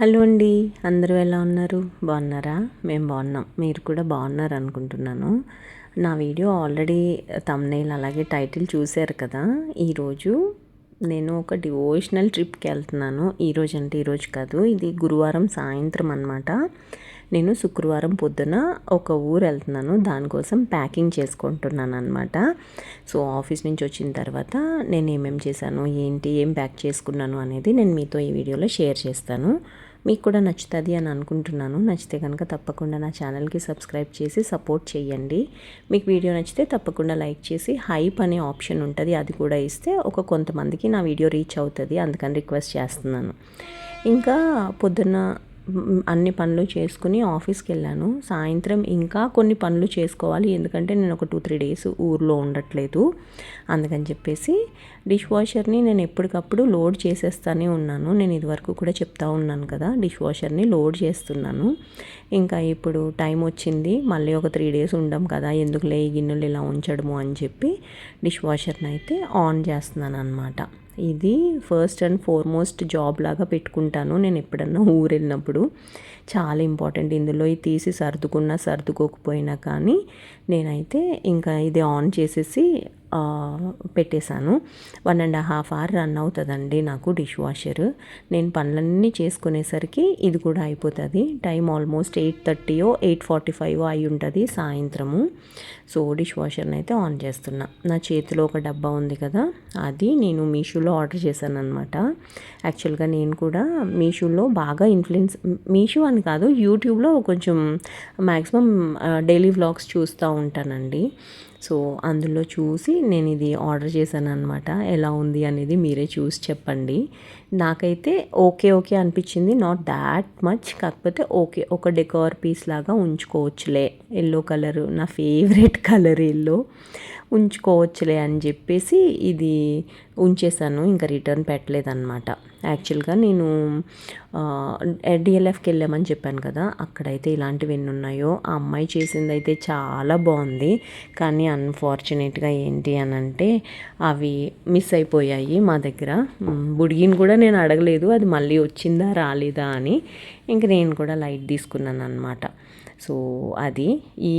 Hello అండి, అందరూ ఎలా ఉన్నారు? బాగున్నారా? మేము బాగున్నాం. మీరు కూడా బాగున్నారు అనుకుంటున్నాను. నా వీడియో ఆల్రెడీ థంబ్నెయిల్ అలాగే టైటిల్ చూశారు కదా. ఈరోజు నేను ఒక డివోషనల్ ట్రిప్కి వెళ్తున్నాను. ఈరోజు అంటే ఈరోజు కాదు, ఇది గురువారం సాయంత్రం అనమాట. నేను శుక్రవారం పొద్దున ఒక ఊరు వెళ్తున్నాను. దానికోసం ప్యాకింగ్ చేసుకుంటున్నాను అనమాట. సో ఆఫీస్ నుంచి వచ్చిన తర్వాత నేను ఏమేమి చేశాను, ఏంటి, ఏం ప్యాక్ చేసుకున్నాను అనేది నేను మీతో ఈ వీడియోలో షేర్ చేస్తాను. మీకు కూడా నచ్చుతుంది అని అనుకుంటున్నాను. నచ్చితే కనుక తప్పకుండా నా ఛానల్కి సబ్స్క్రైబ్ చేసి సపోర్ట్ చేయండి. మీకు వీడియో నచ్చితే తప్పకుండా లైక్ చేసి హైప్ అనే ఆప్షన్ ఉంటుంది, అది కూడా ఇస్తే కొంతమందికి నా వీడియో రీచ్ అవుతుంది. అందుకని రిక్వెస్ట్ చేస్తున్నాను. ఇంకా పొద్దున్న అన్ని పనులు చేసుకుని ఆఫీస్కి వెళ్ళాను. సాయంత్రం ఇంకా కొన్ని పనులు చేసుకోవాలి, ఎందుకంటే నేను ఒక 2-3 డేస్ ఊర్లో ఉండట్లేదు. అందుకని చెప్పేసి డిష్ వాషర్ని నేను ఎప్పటికప్పుడు లోడ్ చేసేస్తూనే ఉన్నాను. నేను ఇదివరకు కూడా చెప్తా ఉన్నాను కదా, డిష్ వాషర్ని లోడ్ చేస్తున్నాను. ఇంకా ఇప్పుడు టైం వచ్చింది, మళ్ళీ ఒక 3 డేస్ ఉండం కదా, ఎందుకులే ఈ గిన్నెలు ఇలా ఉంచడము అని చెప్పి డిష్ వాషర్ని అయితే ఆన్ చేస్తున్నాను అనమాట. ఇది ఫస్ట్ అండ్ ఫార్మోస్ట్ జాబ్ లాగా పెట్టుకుంటాను నేను ఎప్పుడన్నా ఊరు వెళ్ళినప్పుడు. చాలా ఇంపార్టెంట్. ఇందులో తీసి సర్దుకున్నా సర్దుకోకపోయినా కానీ నేనైతే ఇంకా ఇది ఆన్ చేసేసి పెట్టేశాను. 1.5 hour రన్ అవుతుందండి నాకు డిష్ వాషర్. నేను పనులన్నీ చేసుకునేసరికి ఇది కూడా అయిపోతుంది. టైం ఆల్మోస్ట్ 8:30 8:45 అయి ఉంటుంది సాయంత్రము. సో డిష్ వాషర్ని అయితే ఆన్ చేస్తున్నా. నా చేతిలో ఒక డబ్బా ఉంది కదా, అది నేను మీషోలో ఆర్డర్ చేశాను అనమాట. యాక్చువల్గా నేను కూడా మీషోలో బాగా మీషో అని కాదు, యూట్యూబ్లో కొంచెం మ్యాక్సిమం డైలీ వ్లాగ్స్ చూస్తూ ఉంటానండి. సో అందులో చూసి నేను ఇది ఆర్డర్ చేశాను అనమాట. ఎలా ఉంది అనేది మీరే చూసి చెప్పండి. నాకైతే ఓకే అనిపించింది, నాట్ దాట్ మచ్. కాకపోతే ఓకే, ఒక డెకోర్ పీస్ లాగా ఉంచుకోవచ్చులే. ఎల్లో కలర్ నా ఫేవరెట్ కలర్, ఎల్లో ఉంచుకోవచ్చులే అని చెప్పేసి ఇది ఉంచేసాను. ఇంకా రిటర్న్ పెట్టలేదన్నమాట. యాక్చువల్గా నేను డిఎల్ఎఫ్కి వెళ్ళామని చెప్పాను కదా, అక్కడైతే ఇలాంటివి ఎన్ని ఉన్నాయో. ఆ అమ్మాయి చేసింది అయితే చాలా బాగుంది, కానీ అన్ఫార్చునేట్గా ఏంటి అని అంటే అవి మిస్ అయిపోయాయి మా దగ్గర. బుడిగిని కూడా నేను అడగలేదు, అది మళ్ళీ వచ్చిందా రాలేదా అని. ఇంక నేను కూడా లైట్ తీసుకున్నాను అనమాట. సో అది ఈ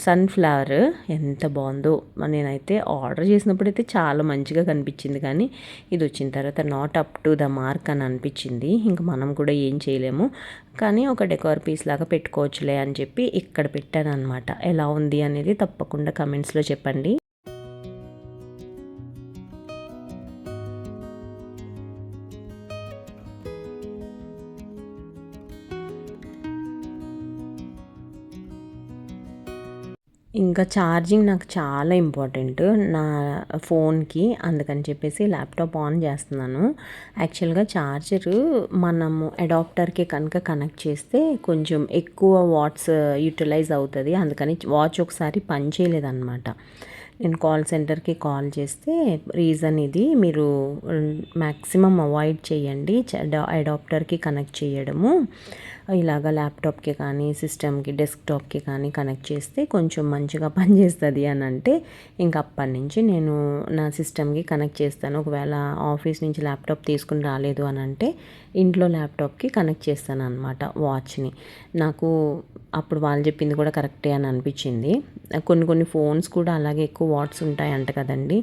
సన్ఫ్లవర్ ఎంత బాగుందో. నేనైతే ఆర్డర్ చేసినప్పుడు అయితే చాలా మంచిగా కనిపించింది, కానీ ఇది వచ్చిన తర్వాత not up to the mark అని అనిపించింది. ఇంకా మనం కూడా ఏం చేయలేము, కానీ ఒక డెకోర్ పీస్ లాగా పెట్టుకోవచ్చులే అని చెప్పి ఇక్కడ పెట్టాను అనమాట. ఎలా ఉంది అనేది తప్పకుండా కమెంట్స్లో చెప్పండి. ఇంకా ఛార్జింగ్ నాకు చాలా ఇంపార్టెంట్ నా ఫోన్కి, అందుకని చెప్పేసి ల్యాప్టాప్ ఆన్ చేస్తున్నాను. యాక్చువల్గా ఛార్జరు మనము అడాప్టర్కి కనుక కనెక్ట్ చేస్తే కొంచెం ఎక్కువ వాట్స్ యూటిలైజ్ అవుతుంది. అందుకని వాచ్ ఒకసారి పని చేయలేదన్నమాట. నేను కాల్ సెంటర్కి కాల్ చేస్తే రీజన్ ఇది, మీరు మ్యాక్సిమం అవాయిడ్ చేయండి అడాప్టర్కి కనెక్ట్ చేయడము. ఇలాగ ల్యాప్టాప్కి కానీ సిస్టమ్కి డెస్క్టాప్కి కానీ కనెక్ట్ చేస్తే కొంచెం మంచిగా పనిచేస్తుంది అని అంటే, ఇంక అప్పటి నుంచి నేను నా సిస్టమ్కి కనెక్ట్ చేస్తాను. ఒకవేళ ఆఫీస్ నుంచి ల్యాప్టాప్ తీసుకుని రాలేదు అని అంటే ఇంట్లో ల్యాప్టాప్కి కనెక్ట్ చేస్తాను అనమాట వాచ్ని. నాకు అప్పుడు వాళ్ళు చెప్పింది కూడా కరెక్టే అని అనిపించింది. కొన్ని ఫోన్స్ కూడా అలాగే ఎక్కువ వాట్స్ ఉంటాయి అంట కదండి.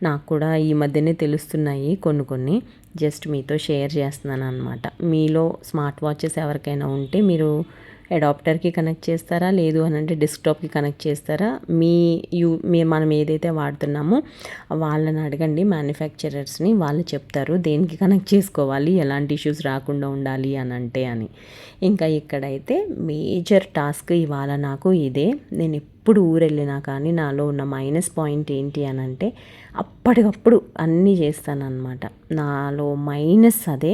నాకు కూడా ఈ మధ్యనే తెలుస్తున్నాయి కొన్ని. జస్ట్ మీతో షేర్ చేస్తున్నాను అనమాట. మీలో స్మార్ట్ వాచెస్ ఎవరికైనా ఉంటే మీరు అడాప్టర్కి కనెక్ట్ చేస్తారా, లేదు అని అంటే డెస్క్టాప్కి కనెక్ట్ చేస్తారా? మనం ఏదైతే వాడుతున్నామో వాళ్ళని అడగండి, మ్యానుఫ్యాక్చరర్స్ని. వాళ్ళు చెప్తారు దేనికి కనెక్ట్ చేసుకోవాలి, ఎలాంటి ఇష్యూస్ రాకుండా ఉండాలి అని. ఇంకా ఇక్కడైతే మేజర్ టాస్క్ ఇవాళ నాకు ఇదే. నేను ఎప్పుడు ఊరు వెళ్ళినా కానీ నాలో ఉన్న మైనస్ పాయింట్ ఏంటి అని అంటే అప్పటికప్పుడు అన్నీ చేస్తానన్నమాట. నాలో మైనస్ అదే.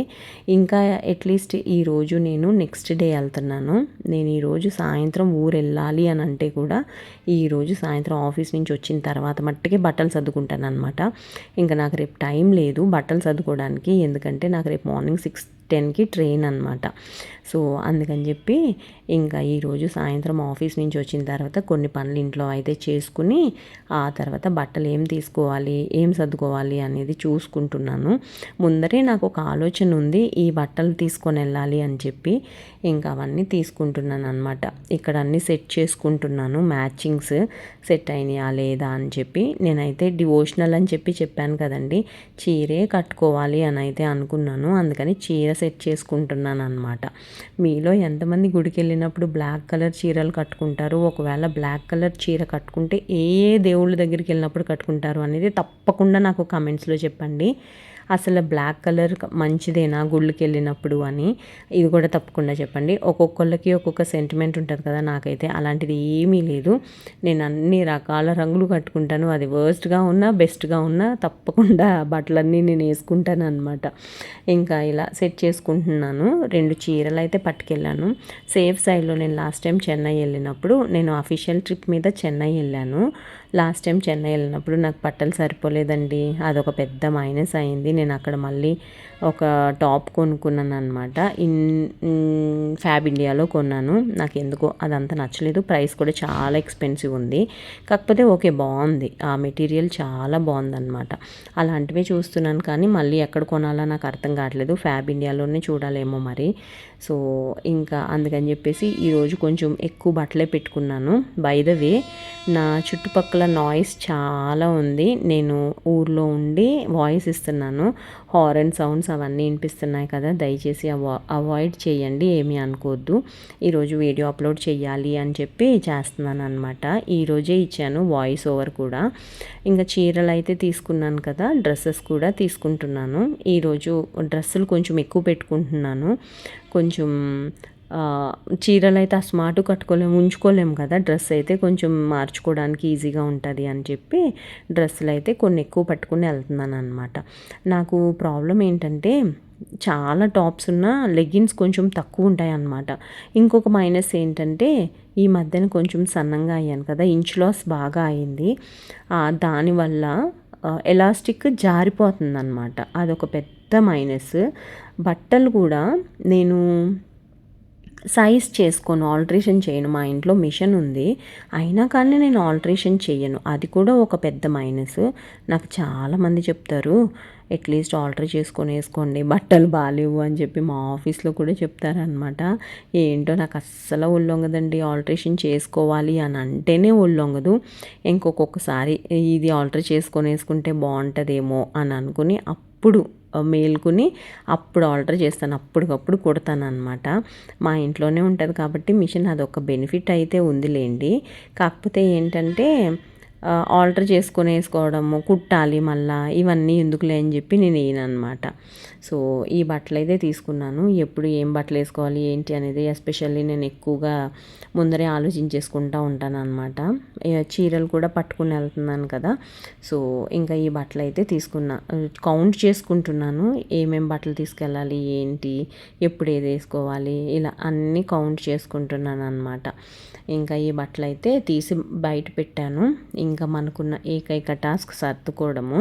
ఇంకా అట్లీస్ట్ ఈరోజు నేను నెక్స్ట్ డే వెళ్తున్నాను. నేను ఈరోజు సాయంత్రం ఊరు వెళ్ళాలి అని అంటే కూడా ఈరోజు సాయంత్రం ఆఫీస్ నుంచి వచ్చిన తర్వాత మట్టుకే బట్టలు సర్దుకుంటాను అనమాట. ఇంకా నాకు రేపు టైం లేదు బట్టలు సర్దుకోవడానికి, ఎందుకంటే నాకు రేపు మార్నింగ్ 10కి ట్రైన్ అనమాట. సో అందుకని చెప్పి ఇంకా ఈరోజు సాయంత్రం ఆఫీస్ నుంచి వచ్చిన తర్వాత కొన్ని పనులు ఇంట్లో అయితే చేసుకుని ఆ తర్వాత బట్టలు ఏం తీసుకోవాలి, ఏం సర్దుకోవాలి అనేది చూసుకుంటున్నాను. ముందరే నాకు ఒక ఆలోచన ఉంది, ఈ బట్టలు తీసుకొని వెళ్ళాలి అని చెప్పి. ఇంకా అవన్నీ తీసుకుంటున్నాను అనమాట. ఇక్కడ అన్నీ సెట్ చేసుకుంటున్నాను, మ్యాచింగ్స్ సెట్ అయినాయా లేదా అని చెప్పి. నేనైతే డివోషనల్ అని చెప్పాను కదండి, చీరే కట్టుకోవాలి అని అయితే అనుకున్నాను. అందుకని చీర సెట్ చేసుకుంటున్నాను అనమాట. మీలో ఎంతమంది గుడికి వెళ్ళినప్పుడు బ్లాక్ కలర్ చీరలు కట్టుకుంటారు? ఒకవేళ బ్లాక్ కలర్ చీర కట్టుకుంటే ఏ దేవుళ్ళ దగ్గరికి వెళ్ళినప్పుడు కట్టుకుంటారు అనేది తప్పకుండా నాకు కమెంట్స్లో చెప్పండి. అసలు బ్లాక్ కలర్ మంచిదేనా గుళ్ళకి వెళ్ళినప్పుడు అని ఇది కూడా తప్పకుండా చెప్పండి. ఒక్కొక్కళ్ళకి ఒక్కొక్క సెంటిమెంట్ ఉంటుంది కదా, నాకైతే అలాంటిది ఏమీ లేదు. నేను అన్ని రకాల రంగులు కట్టుకుంటాను. అది వర్స్ట్గా ఉన్నా బెస్ట్గా ఉన్నా తప్పకుండా బట్టలన్నీ నేను వేసుకుంటాను అనమాట. ఇంకా ఇలా సెట్ చేసుకుంటున్నాను. 2 చీరలు అయితే పట్టుకెళ్ళాను. సేఫ్ సైడ్లో నేను లాస్ట్ టైం చెన్నై వెళ్ళినప్పుడు, నేను అఫీషియల్ ట్రిప్ మీద చెన్నై వెళ్ళాను. లాస్ట్ టైం చెన్నై వెళ్ళినప్పుడు నాకు బట్టలు సరిపోలేదండి. అదొక పెద్ద మైనస్ అయింది. నేను అక్కడ మళ్ళీ ఒక టాప్ కొనుక్కున్నాను అనమాట. ఫ్యాబ్ ఇండియాలో కొన్నాను. నాకు ఎందుకో అదంతా నచ్చలేదు. ప్రైస్ కూడా చాలా ఎక్స్పెన్సివ్ ఉంది. కాకపోతే ఓకే, బాగుంది, ఆ మెటీరియల్ చాలా బాగుందన్నమాట. అలాంటివే చూస్తున్నాను కానీ మళ్ళీ ఎక్కడ కొనాలో నాకు అర్థం కావట్లేదు. ఫ్యాబ్ ఇండియాలోనే చూడాలేమో మరి. సో ఇంకా అందుకని చెప్పేసి ఈరోజు కొంచెం ఎక్కువ బట్టలే పెట్టుకున్నాను. బై ద వే, నా చుట్టుపక్కల నాయిస్ చాలా ఉంది. నేను ఊర్లో ఉండి వాయిస్ ఇస్తున్నాను. హారన్ సౌండ్స్ అవన్నీ వినిపిస్తున్నాయి కదా, దయచేసి అవాయిడ్ చేయండి, ఏమీ అనుకోవద్దు. ఈరోజు వీడియో అప్లోడ్ చేయాలి అని చెప్పి చేస్తున్నాను అనమాట. ఈరోజే ఇచ్చాను వాయిస్ ఓవర్ కూడా. ఇంకా చీరలు అయితే తీసుకున్నాను కదా, డ్రెస్సెస్ కూడా తీసుకుంటున్నాను. ఈరోజు డ్రెస్సులు కొంచెం ఎక్కువ పెట్టుకుంటున్నాను. కొంచెం చీరలు అయితే స్మార్ట్ కట్టుకోలేము, ఉంచుకోలేము కదా. డ్రెస్ అయితే కొంచెం మార్చుకోవడానికి ఈజీగా ఉంటుంది అని చెప్పి డ్రెస్సులు అయితే కొన్ని ఎక్కువ పట్టుకుని వెళ్తున్నాను అనమాట. నాకు ప్రాబ్లం ఏంటంటే చాలా టాప్స్ ఉన్న లెగ్గిన్స్ కొంచెం తక్కువ ఉంటాయి అన్నమాట. ఇంకొక మైనస్ ఏంటంటే ఈ మధ్యన కొంచెం సన్నంగా అయ్యాను కదా, ఇంచ్ లాస్ బాగా అయింది. దానివల్ల ఎలాస్టిక్ జారిపోతుంది అనమాట. అదొక పెద్ద మైనస్. బట్టలు కూడా నేను సైజ్ చేసుకోను, ఆల్ట్రేషన్ చేయను. మా ఇంట్లో మిషన్ ఉంది, అయినా కానీ నేను ఆల్ట్రేషన్ చేయను. అది కూడా ఒక పెద్ద మైనస్. నాకు చాలామంది చెప్తారు అట్లీస్ట్ ఆల్టర్ చేసుకొని వేసుకోండి, బట్టలు బాగాలేవు అని చెప్పి మా ఆఫీస్లో కూడా చెప్తారనమాట. ఏంటో నాకు అస్సలు ఒళ్ళొంగదండి. ఆల్ట్రేషన్ చేసుకోవాలి అని అంటేనే ఒళ్ళొంగదు. ఇంకొకసారి ఇది ఆల్టర్ చేసుకొని వేసుకుంటే బాగుంటుందేమో అని అనుకుని అప్పుడు మేల్కొని అప్పుడు ఆల్టర్ చేస్తాను, అప్పటికప్పుడు కుడతాను అనమాట. మా ఇంట్లోనే ఉంటుంది కాబట్టి మిషన్, అదొక బెనిఫిట్ అయితే ఉందిలేండి. కాకపోతే ఏంటంటే ఆల్టర్ చేసుకొని వేసుకోవడము, కుట్టాలి మళ్ళీ, ఇవన్నీ ఎందుకులే అని చెప్పి నేను వేయనమాట. సో ఈ బట్టలు అయితే తీసుకున్నాను. ఎప్పుడు ఏం బట్టలు వేసుకోవాలి ఏంటి అనేది ఎస్పెషల్లీ నేను ఎక్కువగా ముందరే ఆలోచించేసుకుంటూ ఉంటాను అనమాట. చీరలు కూడా పట్టుకుని వెళ్తున్నాను కదా, సో ఇంకా ఈ బట్టలు అయితే తీసుకున్నా. కౌంట్ చేసుకుంటున్నాను ఏమేం బట్టలు తీసుకెళ్ళాలి ఏంటి, ఎప్పుడు ఏది వేసుకోవాలి, ఇలా అన్నీ కౌంట్ చేసుకుంటున్నాను అనమాట. ఇంకా ఈ బట్టలు అయితే తీసి బయట పెట్టాను. ఇంకా మనకున్న ఏకైక టాస్క్ సర్దుకోవడము.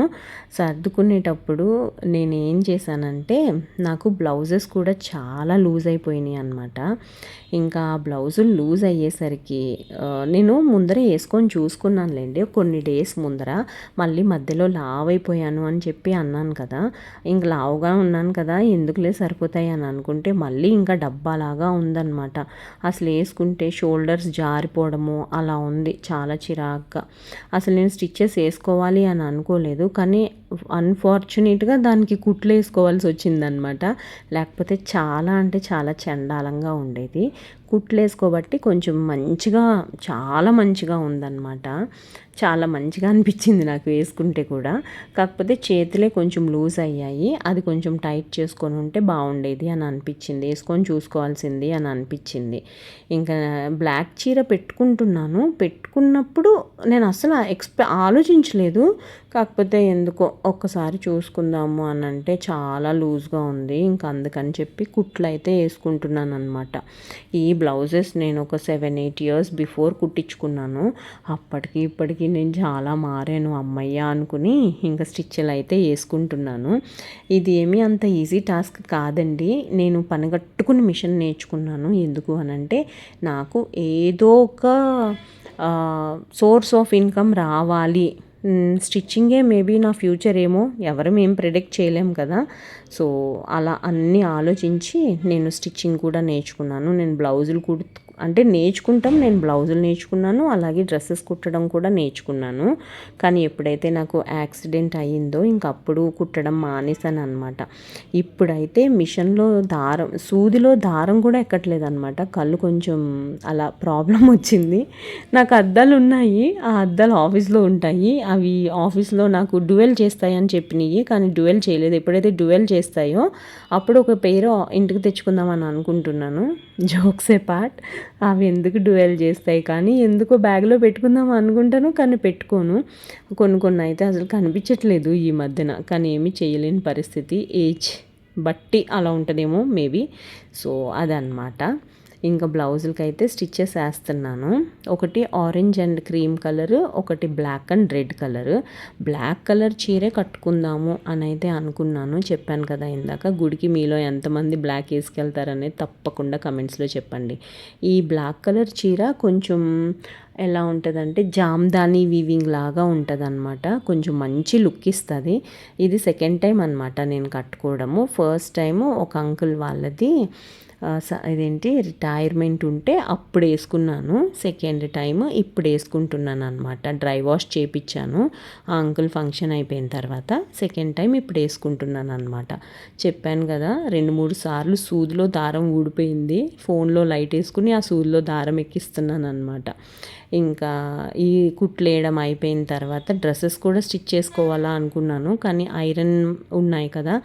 సర్దుకునేటప్పుడు నేను ఏం చేశానంటే, నాకు బ్లౌజెస్ కూడా చాలా లూజ్ అయిపోయినాయి అనమాట. ఇంకా బ్లౌజులు లూజ్ అయ్యేసరికి నేను ముందరే వేసుకొని చూసుకున్నానులేండి కొన్ని డేస్ ముందర. మళ్ళీ మధ్యలో లావ్ అయిపోయాను అని చెప్పి అన్నాను కదా, ఇంక లావుగా ఉన్నాను కదా ఎందుకులే సరిపోతాయి అని అనుకుంటే మళ్ళీ ఇంకా డబ్బాలాగా ఉందన్నమాట. అసలు వేసుకుంటే షోల్డర్స్ జారిపోవడము అలా ఉంది, చాలా చిరాగ్గా. అసలు నేను స్టిచ్చెస్ వేసుకోవాలి అని అనుకోలేదు, కానీ అన్ఫార్చునేట్గా దానికి కుట్లు వేసుకోవాల్సి వచ్చిందనమాట. లేకపోతే చాలా అంటే చాలా చండాలంగా ఉండేది. కుట్లు వేసుకోబట్టి కొంచెం మంచిగా, చాలా మంచిగా ఉందన్నమాట. చాలా మంచిగా అనిపించింది నాకు వేసుకుంటే కూడా. కాకపోతే చేతులే కొంచెం లూజ్ అయ్యాయి, అది కొంచెం టైట్ చేసుకొని ఉంటే బాగుండేది అని అనిపించింది, వేసుకొని చూసుకోవాల్సింది అని అనిపించింది. ఇంకా బ్లాక్ చీర పెట్టుకుంటున్నాను. పెట్టుకున్నప్పుడు నేను అసలు ఆలోచించలేదు, కాకపోతే ఎందుకో ఒక్కసారి చూసుకుందాము అని అంటే చాలా లూజ్గా ఉంది. ఇంకా అందుకని చెప్పి కుట్లు అయితే వేసుకుంటున్నాను అనమాట. ఈ బ్లౌజెస్ నేను ఒక 7-8 ఇయర్స్ బిఫోర్ కుట్టించుకున్నాను. అప్పటికి ఇప్పటికి నేను చాలా మారాను అమ్మయ్య అనుకుని ఇంకా స్టిచ్లు అయితే వేసుకుంటున్నాను. ఇది ఏమీ అంత ఈజీ టాస్క్ కాదండి. నేను పనిగట్టుకుని మిషన్ నేర్చుకున్నాను. ఎందుకు అనంటే నాకు ఏదో ఒక సోర్స్ ఆఫ్ ఇన్కమ్ రావాలి. స్టిచ్చింగే మేబీ నా ఫ్యూచర్ ఏమో ఎవరు మేము ప్రిడిక్ట్ చేయలేం కదా. సో అలా అన్నీ ఆలోచించి నేను స్టిచ్చింగ్ కూడా నేర్చుకున్నాను. నేను బ్లౌజులు అంటే నేర్చుకుంటాం, నేను బ్లౌజులు నేర్చుకున్నాను, అలాగే డ్రెస్సెస్ కుట్టడం కూడా నేర్చుకున్నాను. కానీ ఎప్పుడైతే నాకు యాక్సిడెంట్ అయ్యిందో ఇంకప్పుడు కుట్టడం మానేసాను అనమాట. ఇప్పుడైతే మిషన్లో సూదిలో దారం కూడా ఎక్కట్లేదు అనమాట. కళ్ళు కొంచెం అలా ప్రాబ్లం వచ్చింది. నాకు అద్దాలు ఉన్నాయి, ఆ అద్దాలు ఆఫీస్లో ఉంటాయి. అవి ఆఫీస్లో నాకు డ్యూయల్ చేస్తాయి అని చెప్పినాయి, కానీ డ్యూయల్ చేయలేదు. ఎప్పుడైతే డ్యూయల్ చేస్తాయో అప్పుడు ఒక పేరు ఇంటికి తెచ్చుకుందామని అనుకుంటున్నాను. జోక్సే పార్ట్, అవి ఎందుకు డ్యూయల్ చేస్తాయి కానీ ఎందుకో బ్యాగ్లో పెట్టుకుందాం అనుకుంటాను, కానీ పెట్టుకోను. కొన్ని అయితే అసలు కనిపించట్లేదు ఈ మధ్యన, కానీ ఏమీ చేయలేని పరిస్థితి. ఏజ్ బట్టి అలా ఉంటుందేమో మేబీ. సో అదనమాట. ఇంకా బ్లౌజులకి అయితే స్టిచ్చెస్ వేస్తున్నాను. ఒకటి ఆరెంజ్ అండ్ క్రీమ్ కలర్, ఒకటి black and red colour. Black colour చీరే కట్టుకుందాము అని అయితే అనుకున్నాను. చెప్పాను కదా ఇందాక, గుడికి మీలో ఎంతమంది బ్లాక్ వేసుకెళ్తారనేది తప్పకుండా కమెంట్స్లో చెప్పండి. ఈ బ్లాక్ కలర్ చీర కొంచెం ఎలా ఉంటుందంటే జామ్దాని వీవింగ్ లాగా ఉంటుంది అనమాట. కొంచెం మంచి లుక్ ఇస్తుంది. ఇది సెకండ్ టైం అనమాట నేను కట్టుకోవడము. ఫస్ట్ టైము ఒక అంకుల్ వాళ్ళది ఇదేంటి రిటైర్మెంట్ ఉంటే అప్పుడు వేసుకున్నాను. సెకండ్ టైం ఇప్పుడు వేసుకుంటున్నాను అనమాట. డ్రై వాష్ చేయించాను ఆ అంకుల్ ఫంక్షన్ అయిపోయిన తర్వాత. సెకండ్ టైం ఇప్పుడు వేసుకుంటున్నాను అనమాట. చెప్పాను కదా 2-3 సార్లు సూదిలో దారం ఊడిపోయింది. ఫోన్లో లైట్ వేసుకుని ఆ సూదిలో దారం ఎక్కిస్తున్నాను అనమాట. ఇంకా ఈ కుట్లు వేయడం అయిపోయిన తర్వాత డ్రెస్సెస్ కూడా స్టిచ్ చేసుకోవాలా అనుకున్నాను, కానీ ఐరన్ ఉన్నాయి కదా,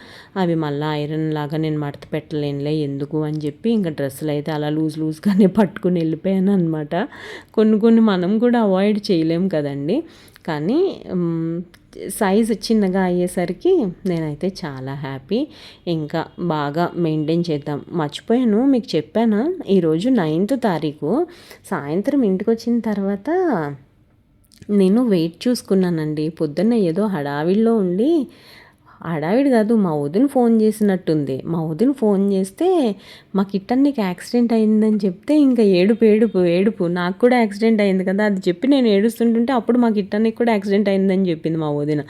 అవి మళ్ళీ ఐరన్ లాగా నేను మడత పెట్టలేనులే ఎందుకు అని చెప్పి ఇంకా డ్రెస్సులు అయితే అలా లూజ్గానే పట్టుకుని వెళ్ళిపోయాను అనమాట. కొన్ని మనం కూడా అవాయిడ్ చేయలేం కదండి. కానీ సైజ్ చిన్నగా అయ్యేసరికి నేనైతే చాలా హ్యాపీ. ఇంకా బాగా మెయింటైన్ చేద్దాం. మర్చిపోయాను, మీకు చెప్పాను, ఈరోజు 9th తారీఖు సాయంత్రం ఇంటికి వచ్చిన తర్వాత నేను వెయిట్ చూసుకున్నానండి. పొద్దున్న ఏదో హడావిడిలో ఉండి, హడావిడి కాదు, మా వదిన ఫోన్ చేసినట్టుంది. మా వదిన ఫోన్ చేస్తే మా కిట్టన్ నీకు యాక్సిడెంట్ అయిందని చెప్తే ఇంకా ఏడుపు నాకు కూడా యాక్సిడెంట్ అయింది కదా అది చెప్పి నేను ఏడుస్తుంటుంటే అప్పుడు మా కిట్టన్నికి కూడా యాక్సిడెంట్ అయిందని చెప్పింది మా వదిన.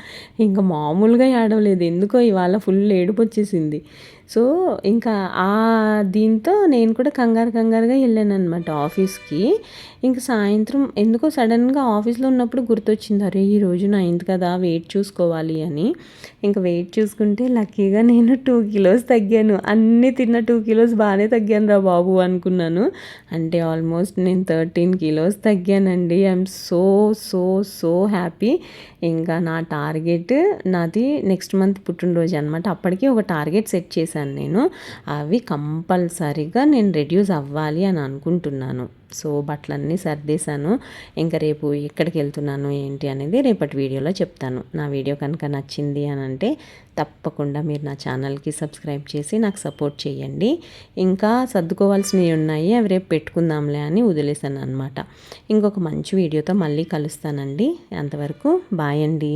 ఇంకా మామూలుగా ఏడవలేదు, ఎందుకో ఇవాళ ఫుల్ ఏడుపు వచ్చేసింది. సో ఇంకా దీంతో నేను కూడా కంగారుగా వెళ్ళాను అనమాట ఆఫీస్కి. ఇంకా సాయంత్రం ఎందుకో సడన్గా ఆఫీస్లో ఉన్నప్పుడు గుర్తొచ్చింది, అరే ఈరోజు 9th కదా వెయిట్ చూసుకోవాలి అని. ఇంకా వెయిట్ చూసుకుంటే లక్కీగా నేను 2 kilos తగ్గాను. అన్నీ తిన్న 2 kilos బాగానే తగ్గాను రా బాబు అనుకున్నాను. అంటే ఆల్మోస్ట్ నేను 13 kilos తగ్గానండి. I'm so so so happy. ఇంకా నా టార్గెట్ నాది నెక్స్ట్ మంత్ పుట్టినరోజు అనమాట. అప్పటికి ఒక టార్గెట్ సెట్ చేశాను నేను. అవి కంపల్సరీగా నేను రెడ్యూస్ అవ్వాలి అని అనుకుంటున్నాను. సో బట్టలన్నీ సర్దేశాను. ఇంకా రేపు ఎక్కడికి వెళ్తున్నాను ఏంటి అనేది రేపటి వీడియోలో చెప్తాను. నా వీడియో కనుక నచ్చింది అని అంటే తప్పకుండా మీరు నా ఛానల్కి సబ్స్క్రైబ్ చేసి నాకు సపోర్ట్ చేయండి. ఇంకా సర్దుకోవాల్సినవి ఉన్నాయి, అవి రేపు పెట్టుకుందాంలే అని వదిలేసాను అనమాట. ఇంకొక మంచి వీడియోతో మళ్ళీ కలుస్తానండి. అంతవరకు బాయ్ అండి.